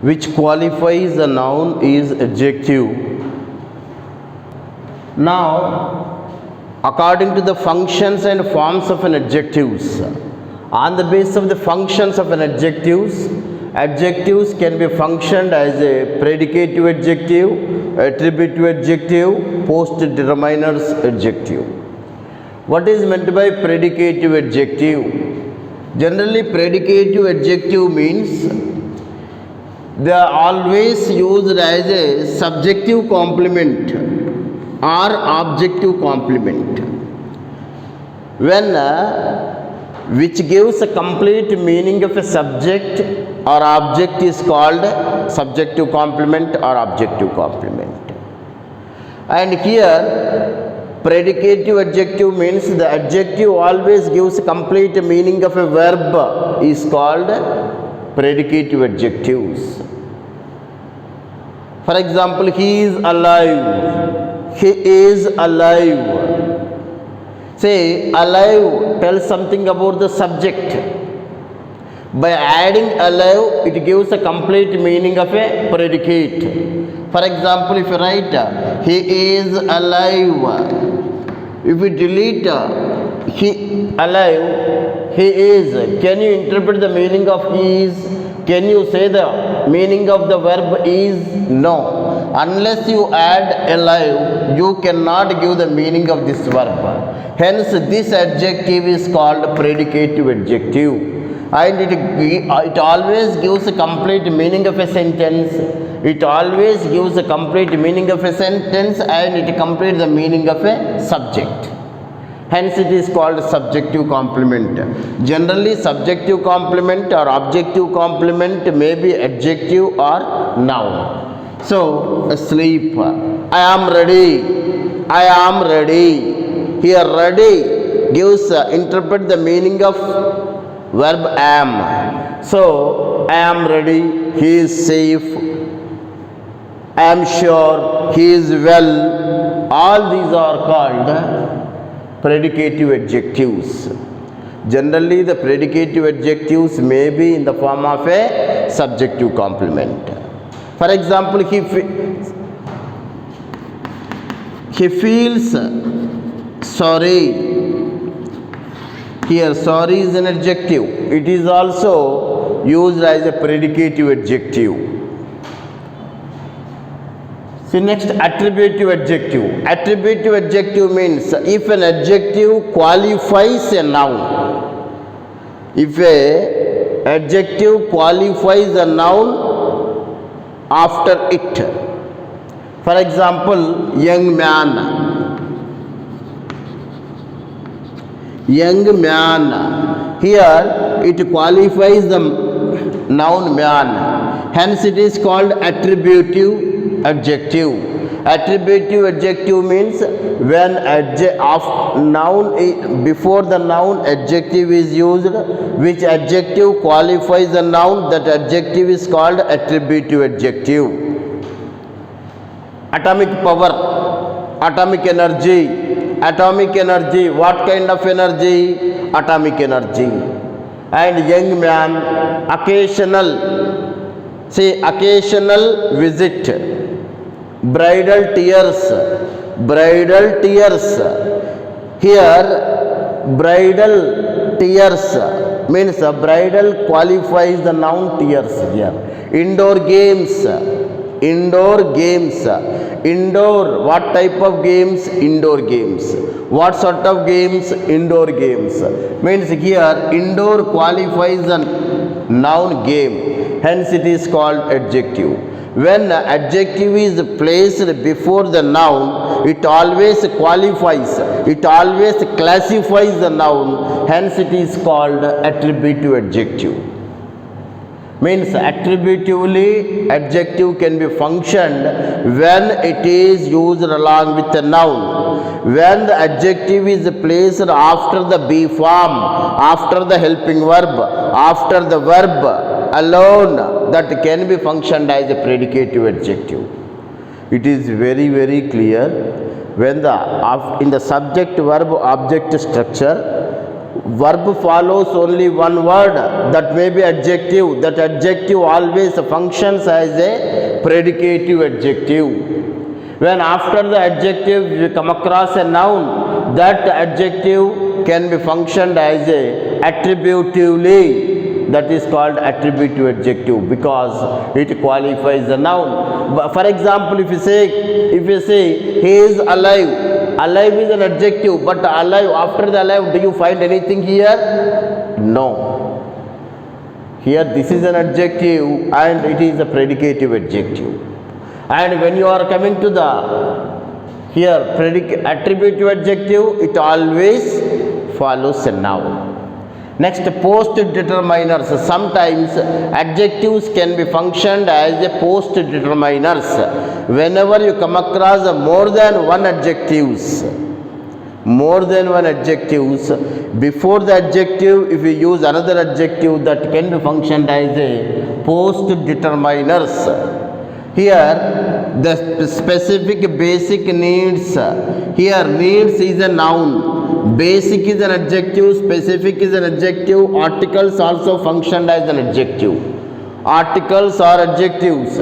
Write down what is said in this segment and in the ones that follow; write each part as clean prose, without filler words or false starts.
which qualifies a noun is adjective. Now, according to the functions and forms of an adjectives, on the basis of the functions of an adjectives can be functioned as a predicative adjective, attributive adjective, post-determiners adjective. What is meant by predicative adjective? Generally, predicative adjective means they are always used as a subjective complement or objective complement. When which gives a complete meaning of a subject or object is called subjective complement or objective complement. And here predicative adjective means the adjective always gives a complete meaning of a verb is called predicative adjectives. For example, he is alive. He is alive. Say, alive tells something about the subject. By adding alive, it gives a complete meaning of a predicate. For example, if you write, he is alive. If we delete he alive, he is. Can you interpret the meaning of he is? Can you say the meaning of the verb is? No. Unless you add alive, you cannot give the meaning of this verb. Hence, this adjective is called predicative adjective. And it always gives a complete meaning of a sentence. It always gives a complete meaning of a sentence and it completes the meaning of a subject. Hence, it is called subjective complement. Generally, subjective complement or objective complement may be adjective or noun. So, sleep. I am ready. I am ready. Here, ready gives interpret the meaning of verb am. So, I am ready. He is safe. I am sure. He is well. All these are called predicative adjectives. Generally, the predicative adjectives may be in the form of a subjective complement. For example, he feels sorry. Here, sorry is an adjective. It is also used as a predicative adjective. See, next, attributive adjective. Attributive adjective means if an adjective qualifies a noun. If a adjective qualifies a noun after it. For example, young man. Young man. Here it qualifies the noun man. Hence it is called attributive adjective. Attributive adjective means when noun before the noun adjective is used, which adjective qualifies the noun, that adjective is called attributive adjective. Atomic power, atomic energy. Atomic energy, what kind of energy? Atomic energy. And young man, occasional. See, occasional visit. Bridal tears. Bridal tears. Here, bridal tears means bridal qualifies the noun tears here. Indoor games. Indoor games. Indoor, what type of games? Indoor games. What sort of games? Indoor games. Means here indoor qualifies the noun game. Hence it is called adjective. When adjective is placed before the noun, it always qualifies, it always classifies the noun. Hence it is called attributive adjective. Means attributively adjective can be functioned when it is used along with the noun. When the adjective is placed after the be form, after the helping verb, after the verb alone, that can be functioned as a predicative adjective. It is very, very clear when in the subject verb object structure, verb follows only one word, that may be adjective. That adjective always functions as a predicative adjective. When after the adjective we come across a noun, that adjective can be functioned as a attributively. That is called attributive adjective because it qualifies the noun. For example, if you say he is alive, alive is an adjective, but alive, after the alive, do you find anything here? No. Here this is an adjective and it is a predicative adjective. And when you are coming to the here attributive adjective, it always follows a noun. Next, post determiners. Sometimes adjectives can be functioned as a post determiners. Whenever you come across more than one adjectives, before the adjective, if you use another adjective, that can be functioned as a post determiners. Here the specific basic needs. Here needs is a noun, basic is an adjective, specific is an adjective, articles also functioned as an adjective. Articles are adjectives.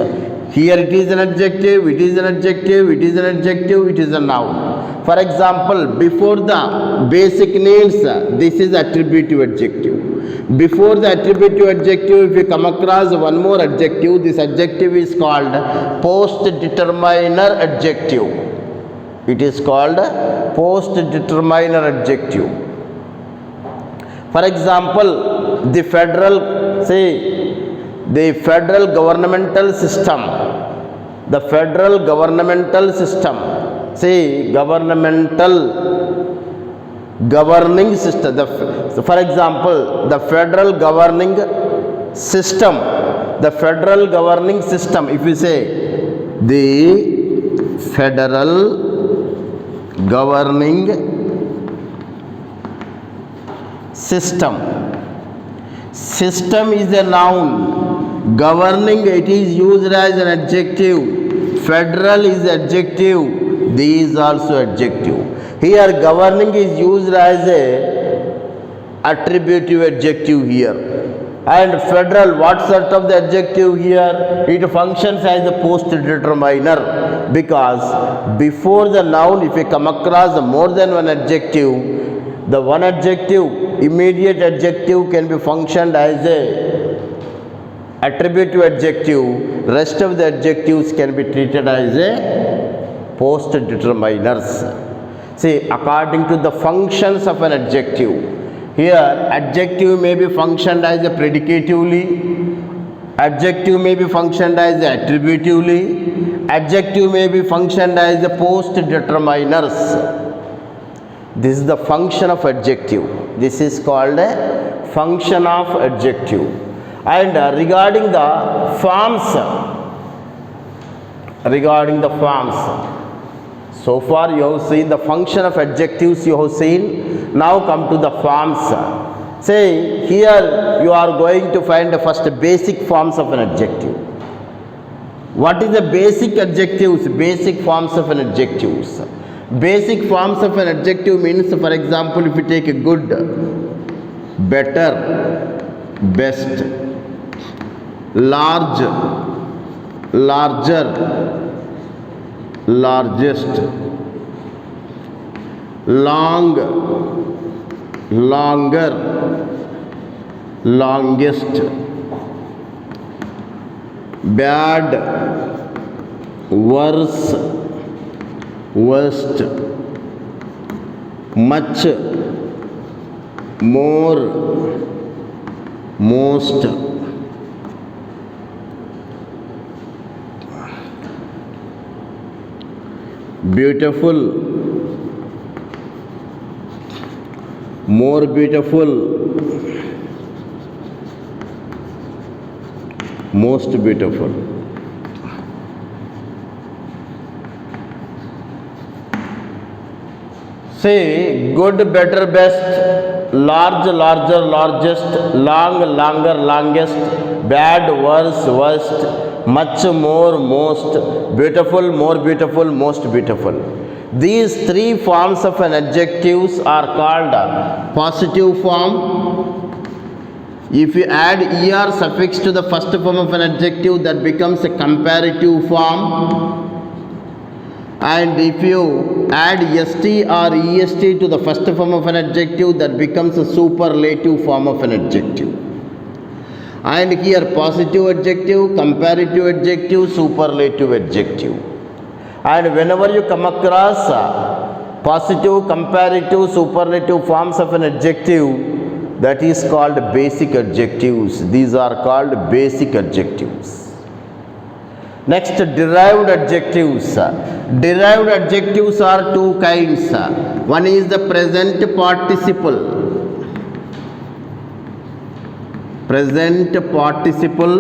Here it is an adjective, it is an adjective, it is an adjective, it is a noun. For example, before the basic needs, this is attributive adjective. Before the attributive adjective, if you come across one more adjective, this adjective is called post determiner adjective. It is called post determiner adjective. For example, the federal governmental system. The federal governmental system. Governmental governing system. For example, the federal governing system. The federal governing system. If you say the federal governing system. System is a noun. Governing, it is used as an adjective. Federal is adjective. These also adjective. Here governing is used as a attributive adjective here. And federal, what sort of the adjective here? It functions as a post determiner because before the noun, if you come across more than one adjective, the one adjective, immediate adjective can be functioned as a attributive adjective. Rest of the adjectives can be treated as a post determiners. According to the functions of an adjective. Here adjective may be functioned as a predicatively, adjective may be functioned as attributively, adjective may be functioned as a post determiners. This is the function of adjective. This is called a function of adjective. And regarding the forms, so far you have seen the function of adjectives, you have seen. Now come to the forms. Here you are going to find the first basic forms of an adjective. What is the basic adjectives? Basic forms of an adjectives. Basic forms of an adjective means, for example, if you take a good, better, best, large, larger, largest, long, longer, longest, bad, worse, worst, much, more, most, beautiful, more beautiful, most beautiful. Good, better, best, large, larger, largest, long, longer, longest, bad, worse, worst, much, more, most, beautiful, more beautiful, most beautiful. These three forms of an adjectives are called positive form. If you add er suffix to the first form of an adjective, that becomes a comparative form. And if you add st or est to the first form of an adjective, that becomes a superlative form of an adjective. And here positive adjective, comparative adjective, superlative adjective. And whenever you come across positive, comparative, superlative forms of an adjective, that is called basic adjectives. These are called basic adjectives. Next, derived adjectives. Derived adjectives are two kinds. One is the present participle. Present participle,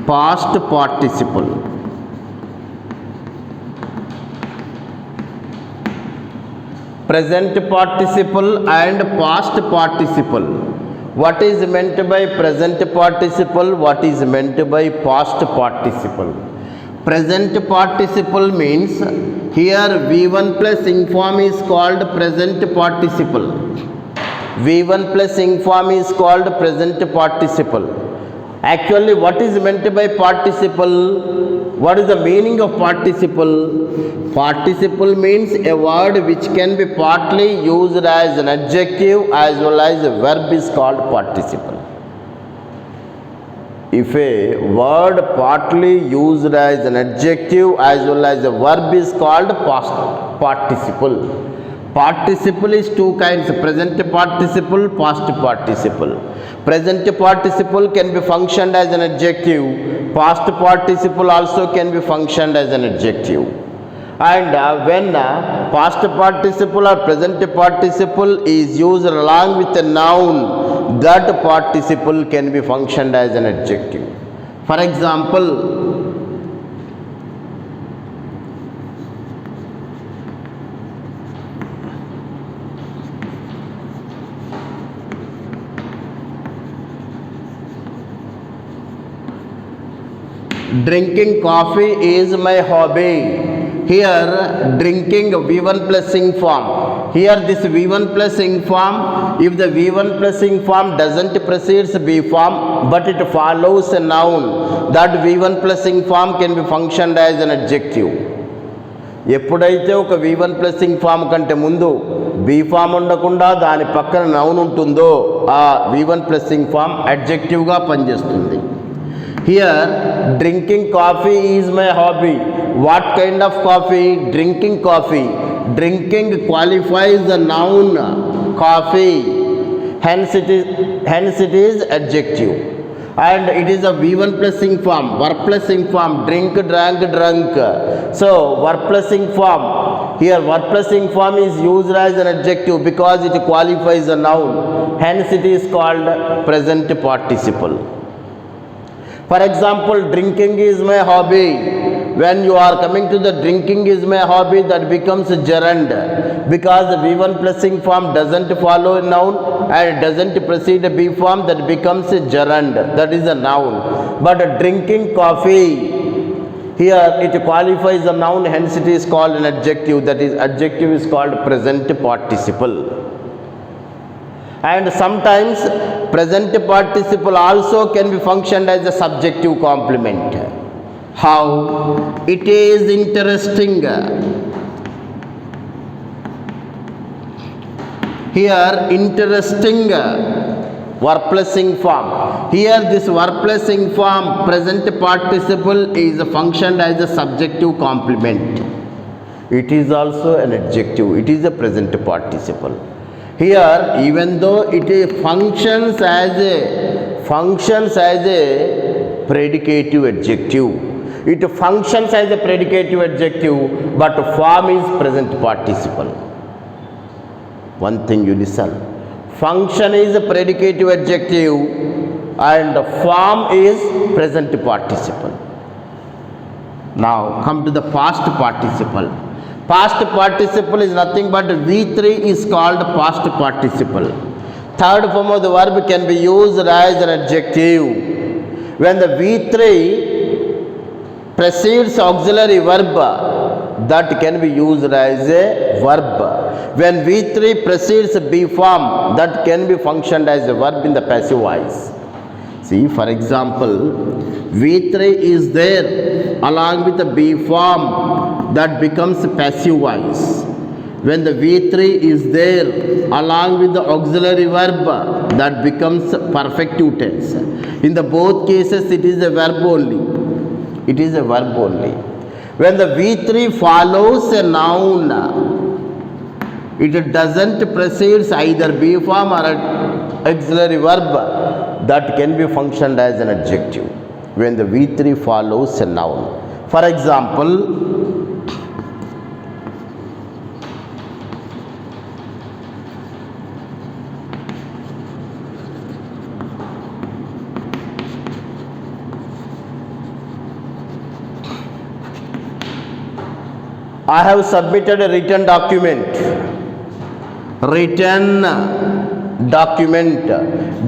past participle. Present participle and past participle. What is meant by present participle? What is meant by past participle? Present participle means here V1 plus inform is called present participle. V1 plus inform is called present participle. Actually, what is meant by participle? What is the meaning of participle? Participle means a word which can be partly used as an adjective as well as a verb is called participle. If a word partly used as an adjective as well as a verb is called past participle. Participle is two kinds, present participle, past participle. Present participle can be functioned as an adjective, past participle also can be functioned as an adjective. And when past participle or present participle is used along with a noun, that participle can be functioned as an adjective. For example, drinking coffee is my hobby. Here drinking V1 plus ing form. Here this V1 plus ing form, if the V1 plus ing form doesn't precedes B form but it follows a noun, that V1 plus ing form can be functioned as an adjective. ఎప్పుడైతే ఒక V1 plus ing form కంటే ముందు be form ఉండకుండా దాని పక్కన noun ఉంటుందో ఆ V1 plus ing form అడ్జెక్టివ్గా పనిచేస్తుంది. Here drinking coffee is my hobby. What kind of coffee? Drinking coffee. Drinking qualifies the noun coffee, hence it is adjective, and it is a V1 plus ing form, verb plus ing form, drink, drank, drunk. So verb plus ing form, here verb plus ing form is used as an adjective because it qualifies a noun, hence it is called present participle. For example, drinking is my hobby. When you are coming to the drinking is my hobby, that becomes gerund because the V1 plus ing form doesn't follow a noun and doesn't precede a B form, that becomes a gerund, that is a noun. But drinking coffee, here it qualifies a noun, hence it is called an adjective, that is adjective is called present participle. And sometimes present participle also can be functioned as a subjective complement. How? It is interesting. Here interesting verb plus ing form. Here this verb plus ing form present participle is functioned as a subjective complement. It is also an adjective. It is a present participle. Here, even though it functions as a predicative adjective, it functions as a predicative adjective, but form is present participle. One thing you listen, function is a predicative adjective and form is present participle. Now come to the past participle. Past participle is nothing but V3 is called past participle. Third form of the verb can be used as an adjective. When the V3 precedes auxiliary verb, that can be used as a verb. When V3 precedes B form, that can be functioned as a verb in the passive voice. See, for example, V3 is there along with the B form, that becomes passive voice. When the V3 is there along with the auxiliary verb, that becomes perfective tense. In the both cases, it is a verb only. It is a verb only. When the V3 follows a noun, it doesn't precede either B form or auxiliary verb, that can be functioned as an adjective. When the V3 follows a noun. For example, I have submitted a written document. Written document.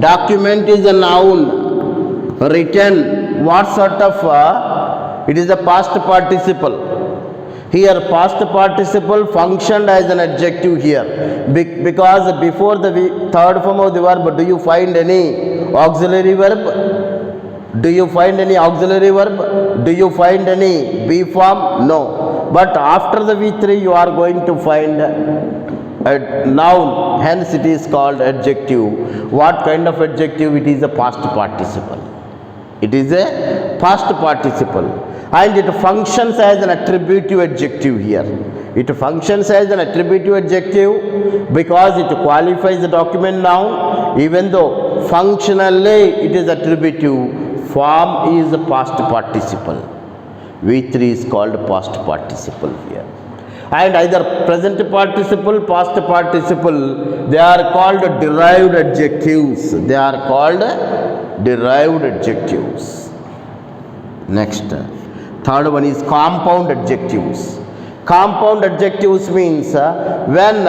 Document is a noun. Written, what sort of? It is a past participle. Here past participle functioned as an adjective here. Because before the third form of the verb, do you find any auxiliary verb? Do you find any auxiliary verb? Do you find any B form? No. But after the V3 you are going to find a noun, hence it is called adjective. What kind of adjective? It is a past participle. It is a past participle and it functions as an attributive adjective here. It functions as an attributive adjective because it qualifies the document noun, even though functionally it is attributive, form is a past participle. V3 is called past participle here. And either present participle, past participle, they are called derived adjectives. They are called derived adjectives. Next, third one is compound adjectives. Compound adjectives means when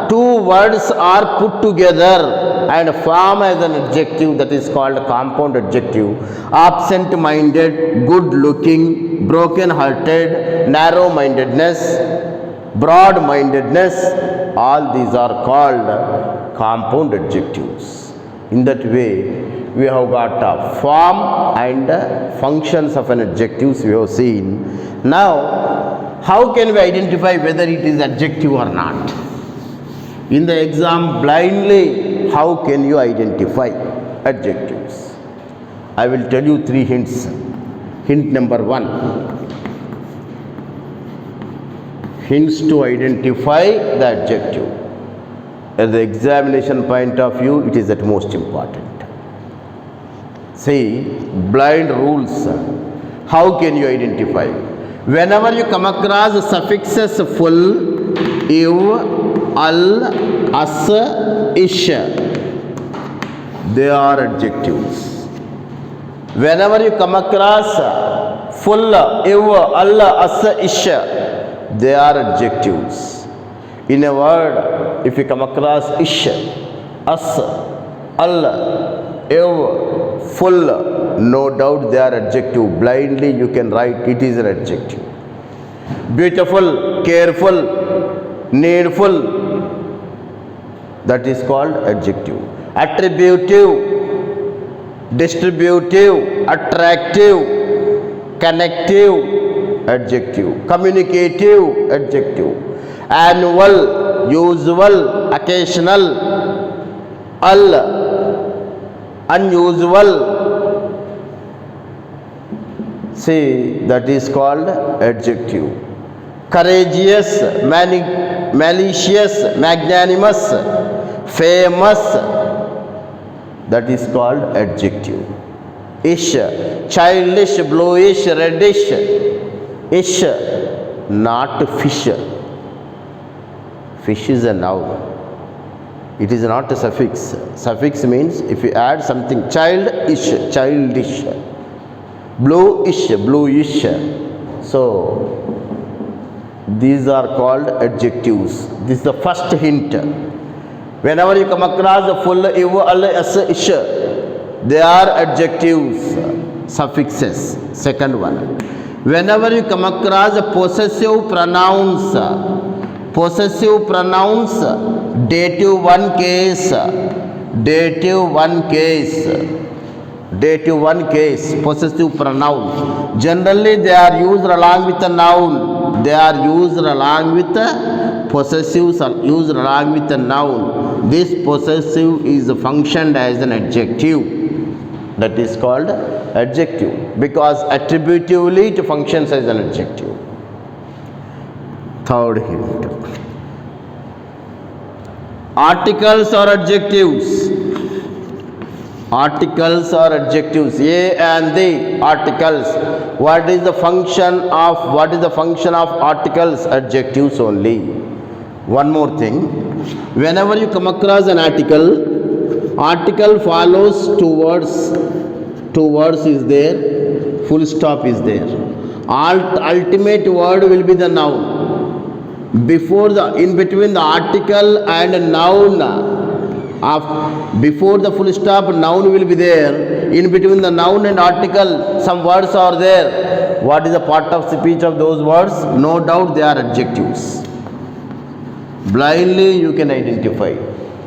two words are put together and form as an adjective, that is called compound adjective. Absent-minded, good-looking, broken-hearted, narrow-mindedness, broad-mindedness, all these are called compound adjectives. In that way, we have got form and functions of an adjectives we have seen. Now, how can we identify whether it is adjective or not? In the exam, blindly, how can you identify adjectives? I will tell you 3 hints. Hint number 1. Hints to identify the adjective. At the examination point of view, it is at most important. See, blind rules. How can you identify? Whenever you come across suffixes full, iv, al, as, ish, they are adjectives. Whenever you come across full, iv, al, as, ish, they are adjectives. In a word, if you come across ish, as, al, iv, full, no doubt they are adjective. Blindly you can write it is an adjective. Beautiful, careful, needful, that is called adjective. Attributive, distributive, attractive, connective, adjective. Communicative, adjective. Annual, usual, occasional, unusual, see, that is called adjective. Courageous, malicious, magnanimous, famous, that is called adjective. Ish, childish, bluish, reddish, ish, not fish. Fish is a noun. It is not a suffix. Suffix means if you add something, childish, childish, bluish, bluish. So these are called adjectives. This is the first hint. Whenever you come across the full iv, al, as, ish, they are adjectives, suffixes. Second one. whenever you come across possessive pronouns, dative one case, possessive pronouns, generally they are used along with a noun. Possessives are used along with a noun. This possessive is functioned as an adjective. That is called adjective because attributively it functions as an adjective. Third hint. Articles or adjectives. A and the articles. What is the function of articles? Adjectives only. One more thing. Whenever you come across an article follows two words is there, full stop is there. Ultimate word will be the noun. In between the article and noun, before the full stop, noun will be there. In between the noun and article, some words are there. What is the part of speech of those words? No doubt they are adjectives. Blindly you can identify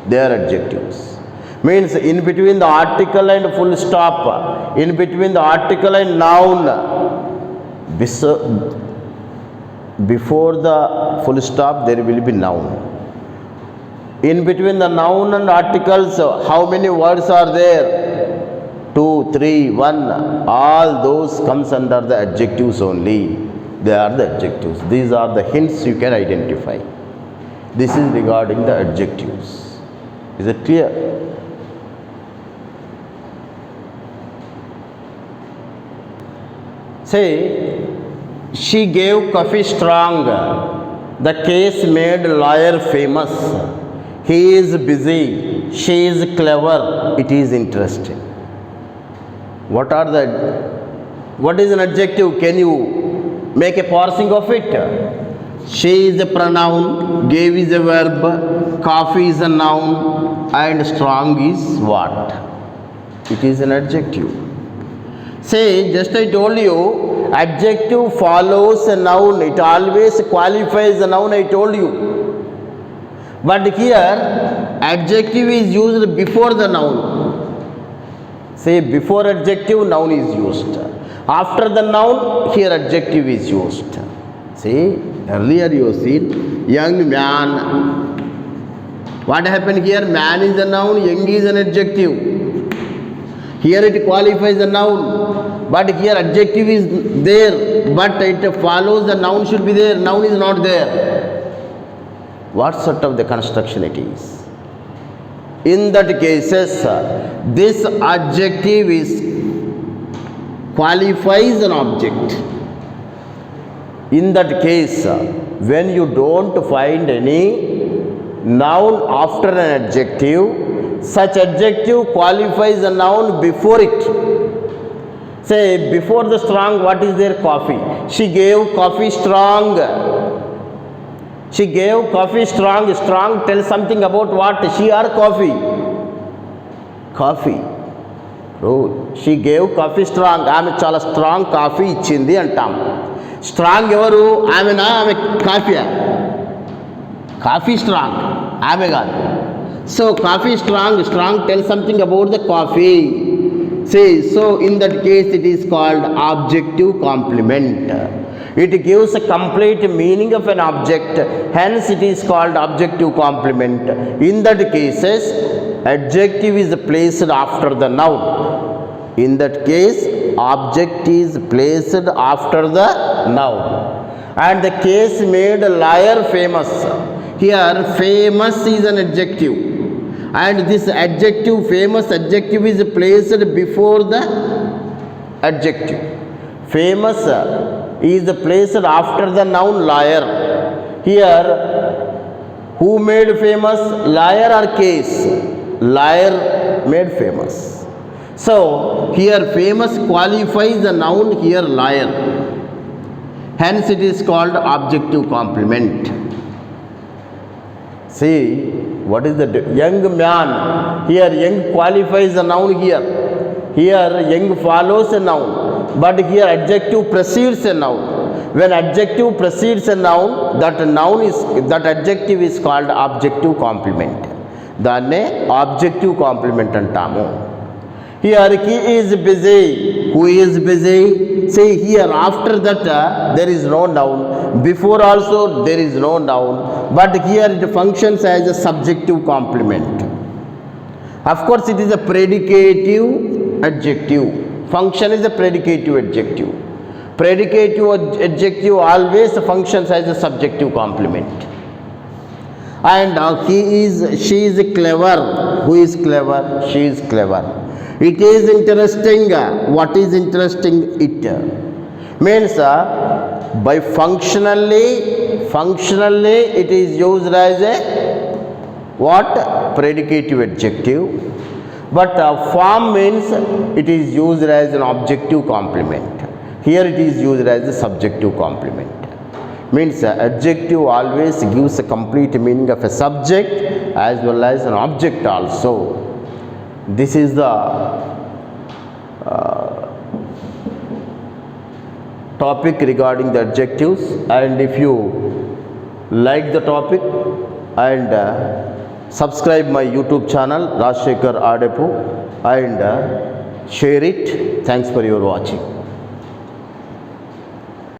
they are adjectives. Means in between the article and full stop, in between the article and noun, before the full stop there will be noun. In between the noun and articles, how many words are there? 2, 3, 1. All those comes under the adjectives only. They are the adjectives. These are the hints you can identify. This is regarding the adjectives. Is it clear? Say, she gave coffee strong. The case made lawyer famous. He is busy. She is clever. It is interesting. What is an adjective? Can you make a parsing of it? She is a pronoun, gave is a verb, coffee is a noun, and strong is what? It is an adjective. Say, just I told you, adjective follows a noun. It always qualifies the noun, I told you. But here, adjective is used before the noun. Say, before adjective, noun is used. After the noun, here adjective is used. See, earlier you have seen young man. What happened here? Man is a noun, young is an adjective. Here it qualifies the noun, but here adjective is there, but it follows the noun should be there. Noun is not there. What sort of the construction it is? In that cases, this adjective qualifies an object. In that case, when you don't find any noun after an adjective, such adjective qualifies a noun before it. Say, before the strong, what is there? Coffee. She gave coffee strong. She gave coffee strong. Strong tells something about what? She or coffee? Coffee. Oh, she gave coffee strong. ఆమె చాలా strong coffee ఇచ్చింది అంటాం. Strong ఎవరు? ఆమెనా? ఆమె కాఫీయా? Coffee strong, ఆమె కాదు. So coffee strong tells something about the coffee. See, so in that case it is called objective complement. It gives a complete meaning of an object, hence it is called objective complement. In that cases, adjective is placed after the noun. In that case, object is placed after the noun. And the case made liar famous. Here famous is an adjective, and this adjective, famous adjective, is placed before the adjective. Famous is placed after the noun liar. Here, who made famous? Liar or case? Liar made famous. So, here famous qualifies the noun, here liar. Hence it is called objective complement. See, what is the young man? Here young qualifies the noun here. Here young follows a noun. but here adjective precedes a noun. When adjective precedes a noun, that adjective is called objective complement. దాన్నే objective complement అంటాము. Here he is busy. Who is busy? See here, after that there is no noun. Before also there is no noun. But here it functions as a subjective complement. Of course it is a predicative adjective. Function is a predicative adjective. Predicative adjective always functions as a subjective complement. And she is clever. Who is clever? She is clever. It is interesting. What is interesting? It means by functionally it is used as a what? Predicative adjective. But form means it is used as an objective complement. Here it is used as a subjective complement. Means adjective always gives a complete meaning of a subject as well as an object also. This is the topic regarding the adjectives, and if you like the topic and subscribe my YouTube channel Rajshekhar Adepu and share it. Thanks for your watching.